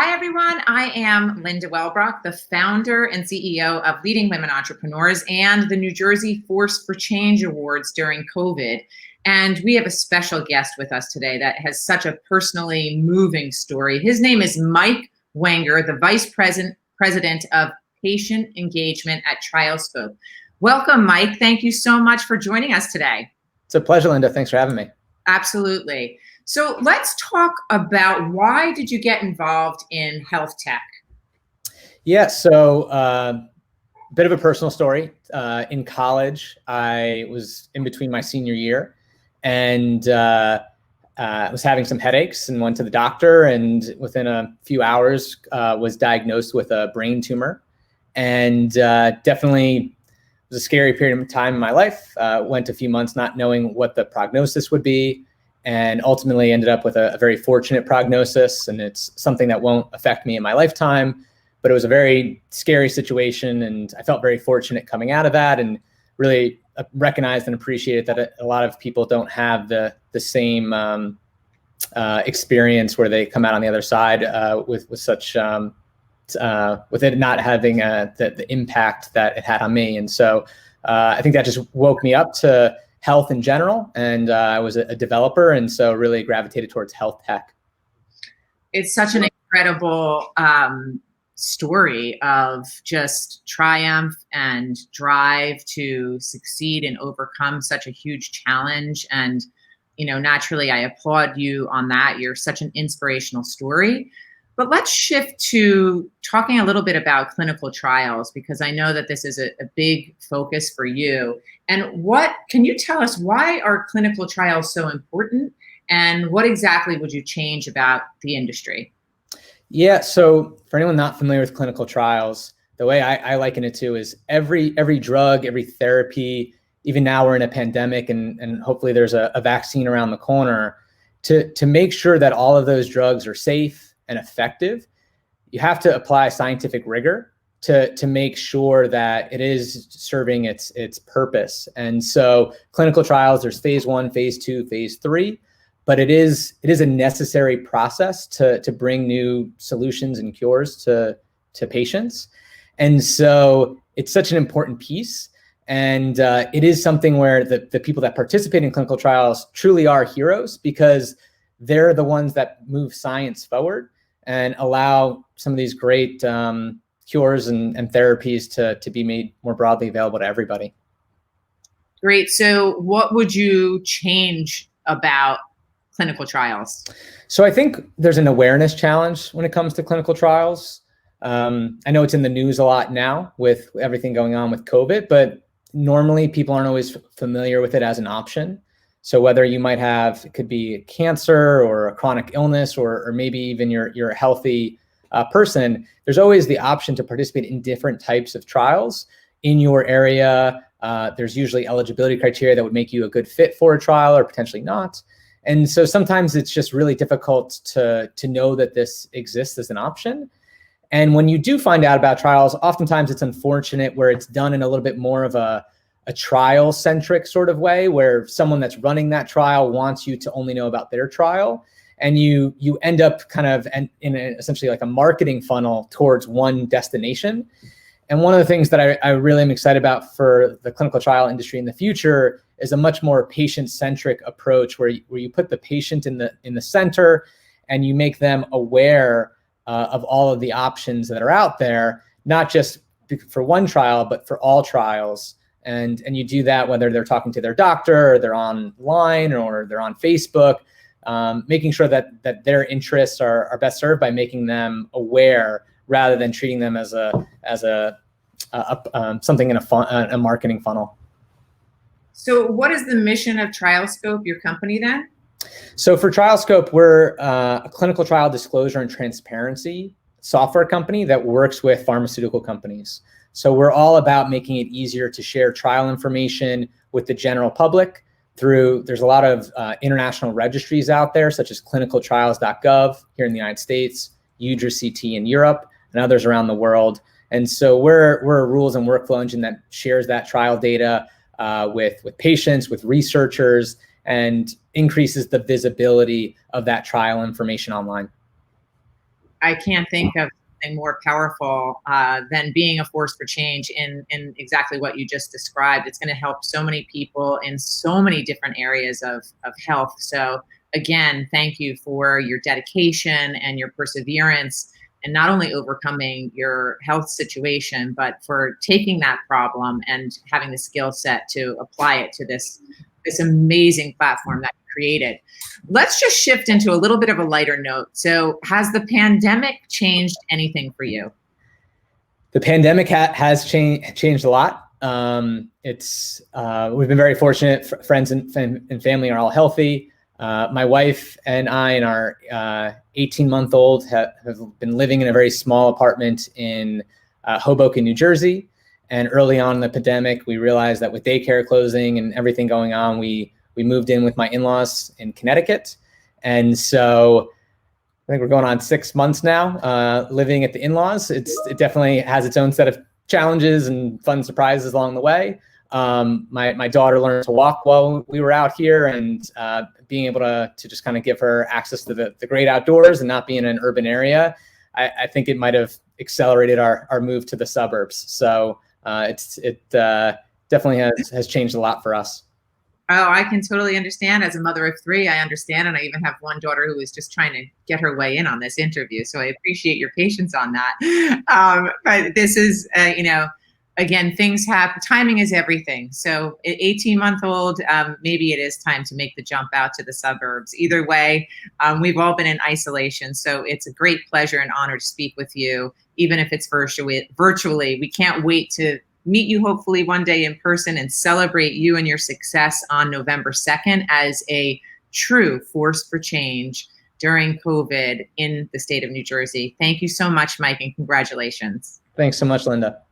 Hi, everyone. I am Linda Wellbrock, the founder and CEO of Leading Women Entrepreneurs and the New Jersey Force for Change Awards during COVID. And we have a special guest with us today that has such a personally moving story. His name is Mike Wenger, the Vice President of Patient Engagement at TrialScope. Welcome, Mike. Thank you so much for joining us today. It's a pleasure, Linda. Thanks for having me. Absolutely. So let's talk about why did you get involved in health tech? Yeah, so bit of a personal story. In college, I was in between my senior year and was having some headaches and went to the doctor, and within a few hours was diagnosed with a brain tumor. And definitely was a scary period of time in my life. Went a few months not knowing what the prognosis would be, and ultimately ended up with a very fortunate prognosis. And it's something that won't affect me in my lifetime, but it was a very scary situation. And I felt very fortunate coming out of that, and really recognized and appreciated that a lot of people don't have the same experience where they come out on the other side with such, with it not having the impact that it had on me. And so I think that just woke me up to health in general. And I was a developer, and so really gravitated towards health tech. It's such an incredible story of just triumph and drive to succeed and overcome such a huge challenge. And, you know, naturally, I applaud you on that. You're such an inspirational story. But let's shift to talking a little bit about clinical trials, because I know that this is a big focus for you. And what can you tell us, why are clinical trials so important, and what exactly would you change about the industry? Yeah, so for anyone not familiar with clinical trials, the way I liken it to is every drug, every therapy, even now we're in a pandemic, and hopefully there's a vaccine around the corner, to make sure that all of those drugs are safe and effective, you have to apply scientific rigor to make sure that it is serving its purpose. And so clinical trials, there's phase 1, phase 2, phase 3, but it is a necessary process to bring new solutions and cures to patients. And so it's such an important piece. And it is something where the people that participate in clinical trials truly are heroes, because they're the ones that move science forward and allow some of these great cures and therapies to be made more broadly available to everybody. Great. So what would you change about clinical trials? So I think there's an awareness challenge when it comes to clinical trials. I know it's in the news a lot now with everything going on with COVID, but normally people aren't always familiar with it as an option. So whether you might have, it could be cancer or a chronic illness, or maybe even you're a healthy person, there's always the option to participate in different types of trials in your area. There's usually eligibility criteria that would make you a good fit for a trial or potentially not. And so sometimes it's just really difficult to know that this exists as an option. And when you do find out about trials, oftentimes it's unfortunate where it's done in a little bit more of a trial-centric sort of way, where someone that's running that trial wants you to only know about their trial. And you end up kind of in essentially like a marketing funnel towards one destination. And one of the things that I really am excited about for the clinical trial industry in the future is a much more patient-centric approach, where you put the patient in the center, and you make them aware of all of the options that are out there, not just for one trial, but for all trials. And you do that whether they're talking to their doctor, or they're online, or they're on Facebook, making sure that their interests are best served by making them aware, rather than treating them as something in a marketing funnel. So what is the mission of TrialScope, your company, then? So for TrialScope, we're a clinical trial disclosure and transparency software company that works with pharmaceutical companies. So we're all about making it easier to share trial information with the general public there's a lot of international registries out there, such as clinicaltrials.gov here in the United States, UDRA-CT in Europe, and others around the world. And so we're a rules and workflow engine that shares that trial data with patients, with researchers, and increases the visibility of that trial information online. I can't think of something more powerful than being a force for change in exactly what you just described. It's going to help so many people in so many different areas of health. So again, thank you for your dedication and your perseverance, and not only overcoming your health situation, but for taking that problem and having the skill set to apply it to this amazing platform that you created. Let's just shift into a little bit of a lighter note. So, has the pandemic changed anything for you? The pandemic has changed a lot. It's we've been very fortunate. Friends and family are all healthy. My wife and I and our 18-month-old have been living in a very small apartment in Hoboken, New Jersey. And early on in the pandemic, we realized that with daycare closing and everything going on, we moved in with my in-laws in Connecticut. And so I think we're going on 6 months now living at the in-laws. It definitely has its own set of challenges and fun surprises along the way. My daughter learned to walk while we were out here, and being able to just kind of give her access to the great outdoors and not be in an urban area, I think it might have accelerated our move to the suburbs. So it definitely has changed a lot for us. Oh, I can totally understand. As a mother of three, I understand. And I even have one daughter who is just trying to get her way in on this interview. So I appreciate your patience on that. But this is, again, things happen. Timing is everything. So 18-month-old, maybe it is time to make the jump out to the suburbs. Either way, we've all been in isolation. So it's a great pleasure and honor to speak with you, even if it's virtually. We can't wait to meet you hopefully one day in person and celebrate you and your success on November 2nd as a true force for change during COVID in the state of New Jersey. Thank you so much, Mike, and congratulations. Thanks so much, Linda.